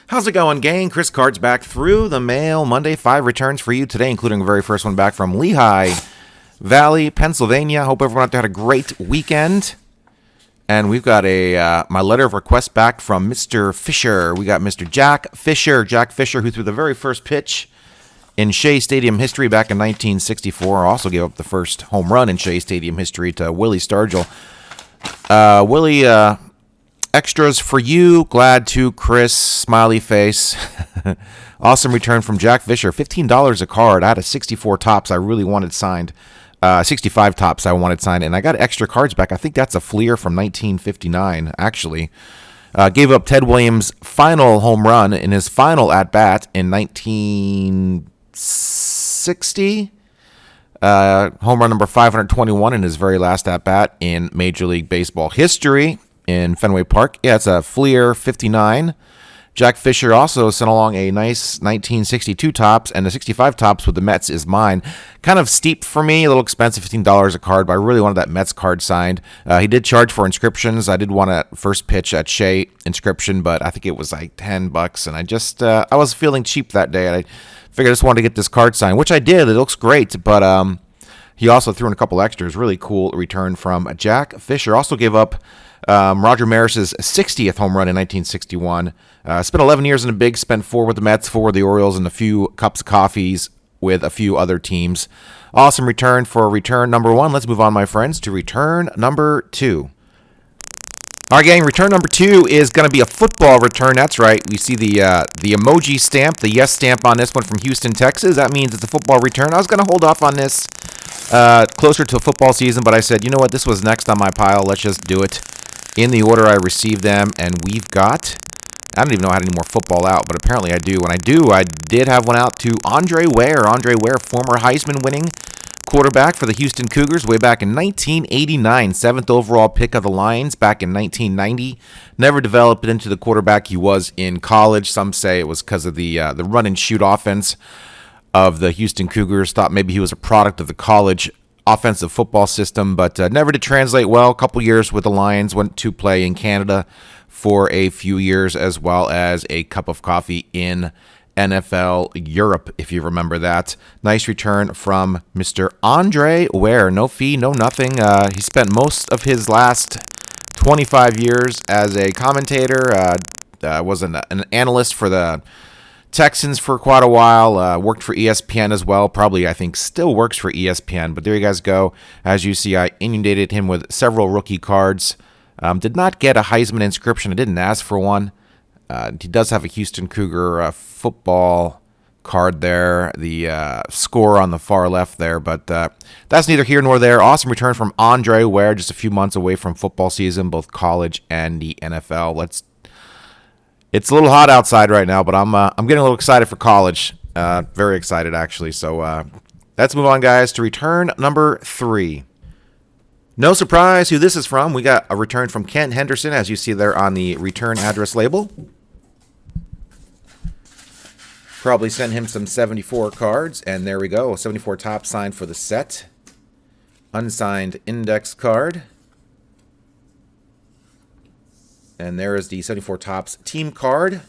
How's it going, gang? Chris Card's back through the mail. Monday, 5 returns for you today, including the very first one back from Lehigh Valley, Pennsylvania. Hope everyone out there had a great weekend. And we've got my letter of request back from Mr. Fischer. We got Mr. Jack Fischer, who threw the very first pitch in Shea Stadium history back in 1964. Also gave up the first home run in Shea Stadium history to Willie Stargell. Willie, extras for you. Glad to, Chris. Smiley face. Awesome return from Jack Fischer. $15 a card. I had a 64 tops I really wanted signed. 65 tops I wanted signed, and I got extra cards back. I think that's a Fleer from 1959, actually. Gave up Ted Williams' final home run in his final at-bat in 1960. Home run number 521 in his very last at-bat in Major League Baseball history in Fenway Park. Yeah, it's a Fleer 59. Jack Fischer also sent along a nice 1962 tops, and the 65 tops with the Mets is mine. Kind of steep for me, a little expensive, $15 a card, but I really wanted that Mets card signed. He did charge for inscriptions. I did want a first pitch at Shea inscription, but I think it was like $10, and I just I was feeling cheap that day, and I figured I just wanted to get this card signed, which I did. It looks great, but he also threw in a couple extras. Really cool return from Jack Fischer. Also gave up Roger Maris's 60th home run in 1961. Spent 11 years in the Bigs, spent 4 with the Mets, 4 with the Orioles, and a few cups of coffees with a few other teams. Awesome return for return number 1. Let's move on, my friends, to return number 2. All right, gang, return number 2 is going to be a football return. That's right. We see the emoji stamp, the yes stamp on this one from Houston, Texas. That means it's a football return. I was going to hold off on this closer to football season, but I said, you know what, this was next on my pile. Let's just do it in the order I received them, and we've got, I don't even know how to any more football out, but apparently I do. When I do, I did have one out to Andre Ware, former Heisman winning quarterback for the Houston Cougars way back in 1989, 7th overall pick of the Lions back in 1990. Never developed into the quarterback he was in college. Some say it was because of the run and shoot offense of the Houston Cougars. Thought maybe he was a product of the college offensive football system, but never did translate well. A couple years with the Lions, went to play in Canada for a few years, as well as a cup of coffee in NFL Europe, if you remember that. Nice return from Mr. Andre Ware. No fee, no nothing. He spent most of his last 25 years as a commentator, was an analyst for the Texans for quite a while, worked for ESPN as well, probably I think still works for ESPN, but there you guys go. As you see, I inundated him with several rookie cards. Did not get a Heisman inscription. I didn't ask for one. He does have a Houston Cougar football card there, the score on the far left there, but that's neither here nor there. Awesome return from Andre Ware, just a few months away from football season, both college and the NFL. It's a little hot outside right now, but I'm getting a little excited for college. Very excited, actually. So let's move on, guys, to return number 3. No surprise who this is from. We got a return from Kent Henderson, as you see there on the return address label. Probably sent him some 74 cards, and there we go. 74 top signed for the set. Unsigned index card. And there is the 74 tops team card.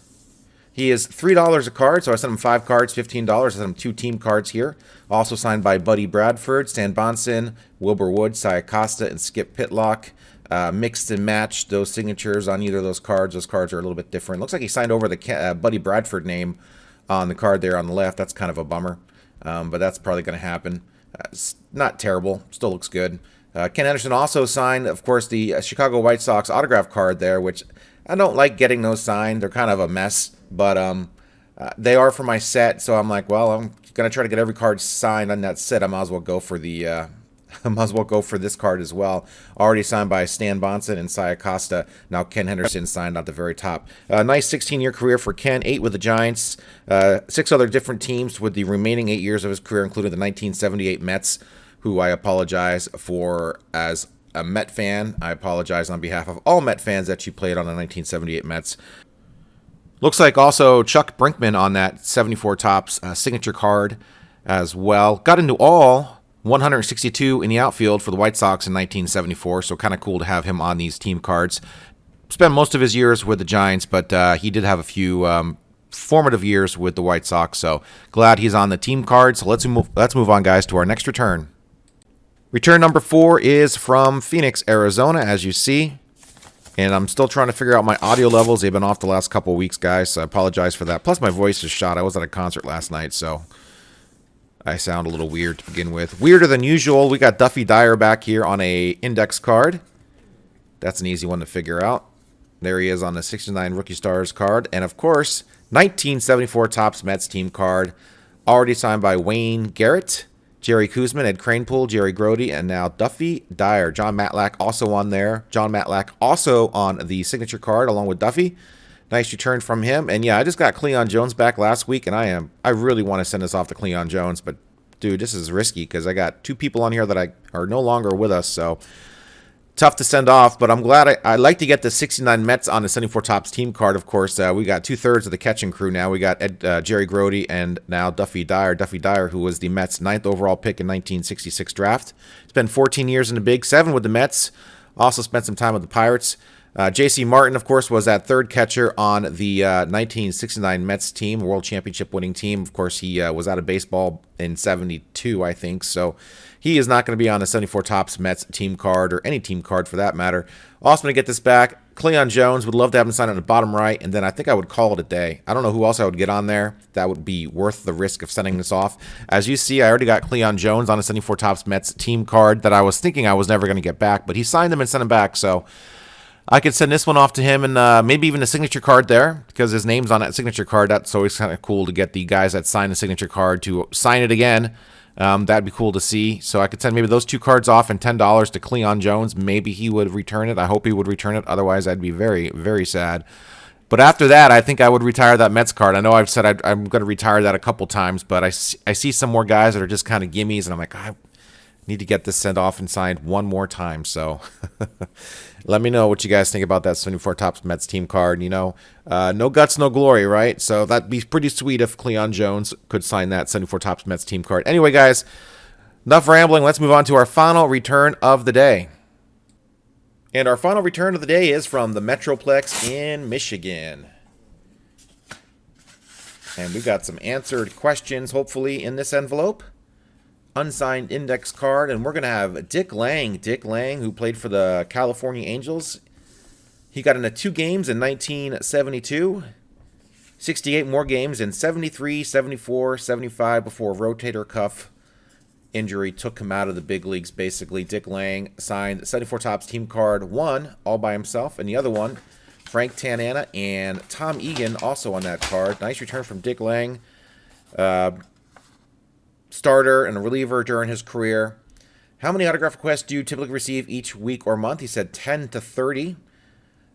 He is $3 a card, so I sent him 5 cards, $15. I sent him 2 team cards here. Also signed by Buddy Bradford, Stan Bonson, Wilbur Wood, Cy Acosta, and Skip Pitlock. Mixed and matched those signatures on either of those cards. Those cards are a little bit different. Looks like he signed over the Buddy Bradford name on the card there on the left. That's kind of a bummer, but that's probably going to happen. It's not terrible. Still looks good. Ken Anderson also signed, of course, the Chicago White Sox autograph card there, which I don't like getting those signed. They're kind of a mess, but they are for my set, so I'm like, well, I'm going to try to get every card signed on that set. I might as well go for this card as well. Already signed by Stan Bonson and Cy Acosta. Now Ken Henderson signed at the very top. Nice 16-year career for Ken, 8 with the Giants, 6 other different teams with the remaining 8 years of his career, including the 1978 Mets, who I apologize for as a Met fan. I apologize on behalf of all Met fans that you played on the 1978 Mets. Looks like also Chuck Brinkman on that 74 tops signature card as well. Got into all 162 in the outfield for the White Sox in 1974, so kind of cool to have him on these team cards. Spent most of his years with the Giants, but he did have a few formative years with the White Sox. So glad he's on the team card. So let's move on, guys, to our next return. Return number 4 is from Phoenix, Arizona, as you see. And I'm still trying to figure out my audio levels. They've been off the last couple of weeks, guys, so I apologize for that. Plus, my voice is shot. I was at a concert last night, so I sound a little weird to begin with. Weirder than usual. We got Duffy Dyer back here on a index card. That's an easy one to figure out. There he is on the 69 Rookie Stars card. And, of course, 1974 Topps Mets team card. Already signed by Wayne Garrett, Jerry Koosman, Ed Kranepool, Jerry Grody, and now Duffy Dyer. John Matlack also on there. John Matlack also on the signature card along with Duffy. Nice return from him. And yeah, I just got Cleon Jones back last week, and I really want to send this off to Cleon Jones, but dude, this is risky because I got 2 people on here that are no longer with us, so tough to send off, but I'm glad. I like to get the 69 Mets on the 74 Topps team card, of course. We got 2/3 of the catching crew now. We got Jerry Grody and now Duffy Dyer. Duffy Dyer, who was the Mets' 9th overall pick in 1966 draft. Spent 14 years in the Big 7 with the Mets. Also spent some time with the Pirates. J.C. Martin, of course, was that 3rd catcher on the 1969 Mets team, World Championship winning team. Of course, he was out of baseball in 72, I think, so he is not going to be on the 74 Topps Mets team card or any team card for that matter. Also going to get this back. Cleon Jones, would love to have him sign on the bottom right, and then I think I would call it a day. I don't know who else I would get on there that would be worth the risk of sending this off. As you see, I already got Cleon Jones on the 74 Topps Mets team card that I was thinking I was never going to get back, but he signed them and sent them back, so I could send this one off to him and maybe even a signature card there because his name's on that signature card. That's always kind of cool to get the guys that sign the signature card to sign it again. That'd be cool to see. So I could send maybe those 2 cards off and $10 to Cleon Jones. Maybe he would return it. I hope he would return it. Otherwise, I'd be very, very sad. But after that, I think I would retire that Mets card. I know I've said I'm going to retire that a couple times, but I see some more guys that are just kind of gimmies, and I'm like, I need to get this sent off and signed one more time. So let me know what you guys think about that 74 Topps Mets team card. You know, no guts, no glory, right? So that'd be pretty sweet if Cleon Jones could sign that 74 Topps Mets team card. Anyway, guys, enough rambling. Let's move on to our final return of the day. And our final return of the day is from the Metroplex in Michigan. And we got some answered questions, hopefully, in this envelope. Unsigned index card, and we're going to have Dick Lang. Dick Lang, who played for the California Angels. He got into 2 games in 1972, 68 more games in 73, 74, 75 before a rotator cuff injury took him out of the big leagues, basically. Dick Lang signed 74 Topps team card 1 all by himself, and the other one, Frank Tanana and Tom Egan, also on that card. Nice return from Dick Lang. Starter and a reliever during his career. How many autograph requests do you typically receive each week or month? He said 10 to 30.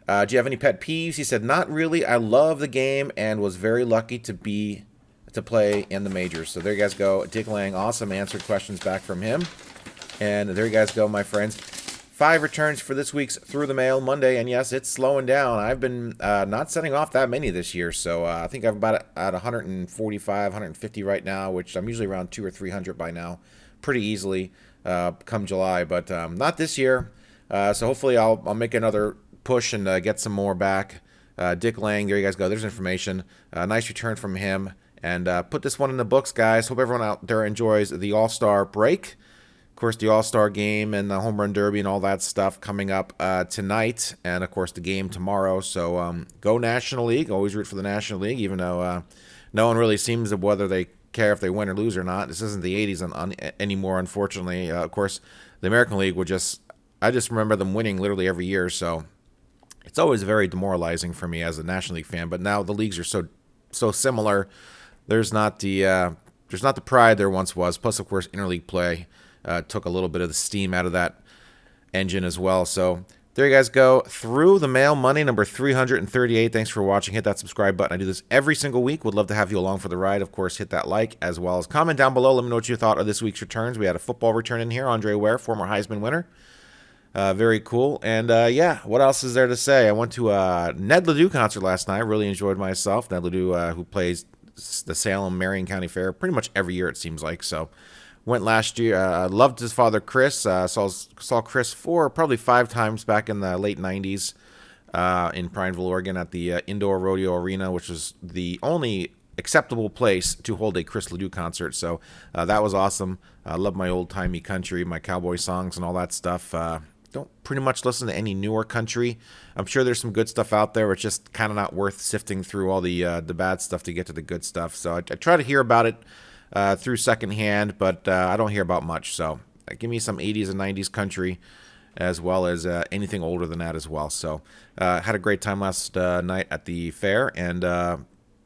Do you have any pet peeves? He said, not really. I love the game and was very lucky to play in the majors. So there you guys go. Dick Lang, awesome answered questions back from him. And there you guys go, my friends. 5 returns for this week's Through the Mail Monday, and yes, it's slowing down. I've been not sending off that many this year, so I think I'm about at 145, 150 right now, which I'm usually around 200 or 300 by now, pretty easily come July, but not this year. So hopefully I'll make another push and get some more back. Dick Lang, there you guys go. There's information. Nice return from him, and put this one in the books, guys. Hope everyone out there enjoys the All-Star break. Of course, the All-Star game and the Home Run Derby and all that stuff coming up tonight. And, of course, the game tomorrow. So go National League. Always root for the National League, even though no one really seems to whether they care if they win or lose or not. This isn't the 80s anymore, unfortunately. Of course, the American League I just remember them winning literally every year. So it's always very demoralizing for me as a National League fan. But now the leagues are so similar. There's not the pride there once was. Plus, of course, interleague play took a little bit of the steam out of that engine as well. So there you guys go. Through the Mail Monday, number 338. Thanks for watching. Hit that subscribe button. I do this every single week. Would love to have you along for the ride. Of course, hit that like as well as comment down below. Let me know what you thought of this week's returns. We had a football return in here. Andre Ware, former Heisman winner. Very cool. And yeah, what else is there to say? I went to a Ned Ledoux concert last night. Really enjoyed myself. Ned Ledoux, who plays the Salem Marion County Fair pretty much every year, it seems like. So went last year. Loved his father, Chris. Saw Chris probably 5 times back in the late 90s. in Prineville, Oregon, at the Indoor Rodeo Arena, which is the only acceptable place to hold a Chris Ledoux concert. So that was awesome. I love my old-timey country, my cowboy songs and all that stuff. Don't pretty much listen to any newer country. I'm sure there's some good stuff out there. It's just kind of not worth sifting through all the bad stuff to get to the good stuff. So I try to hear about it through secondhand, but I don't hear about much. So give me some 80s and 90s country, as well as anything older than that as well. So had a great time last night at the fair, and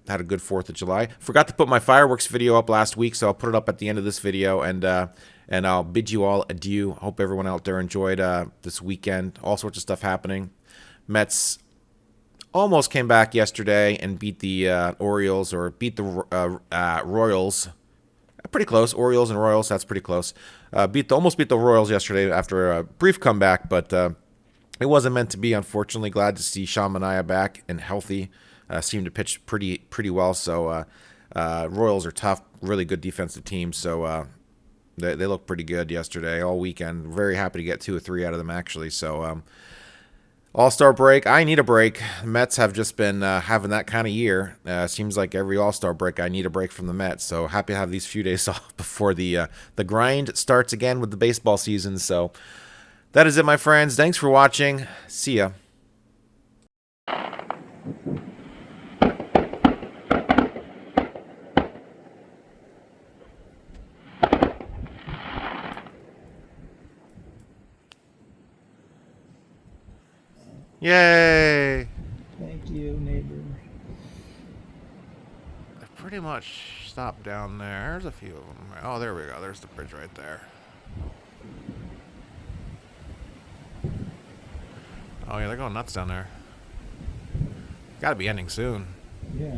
had a good 4th of July. Forgot to put my fireworks video up last week, so I'll put it up at the end of this video, and I'll bid you all adieu. Hope everyone out there enjoyed this weekend. All sorts of stuff happening. Mets almost came back yesterday and beat the Orioles, or beat the Royals. Pretty close. Orioles and Royals, that's pretty close. Almost beat the Royals yesterday after a brief comeback, but it wasn't meant to be, unfortunately. Glad to see Sean Manaea back and healthy. Seemed to pitch pretty well. So Royals are tough, really good defensive team. So they look pretty good yesterday, all weekend. Very happy to get 2 or 3 out of them, actually. So All-Star break. I need a break. The Mets have just been having that kind of year. Seems like every All-Star break, I need a break from the Mets. So happy to have these few days off before the grind starts again with the baseball season. So that is it, my friends. Thanks for watching. See ya. Yay! Thank you, neighbor. I pretty much stopped down there. There's a few of them. Oh, there we go. There's the bridge right there. Oh, yeah, they're going nuts down there. Got to be ending soon. Yeah.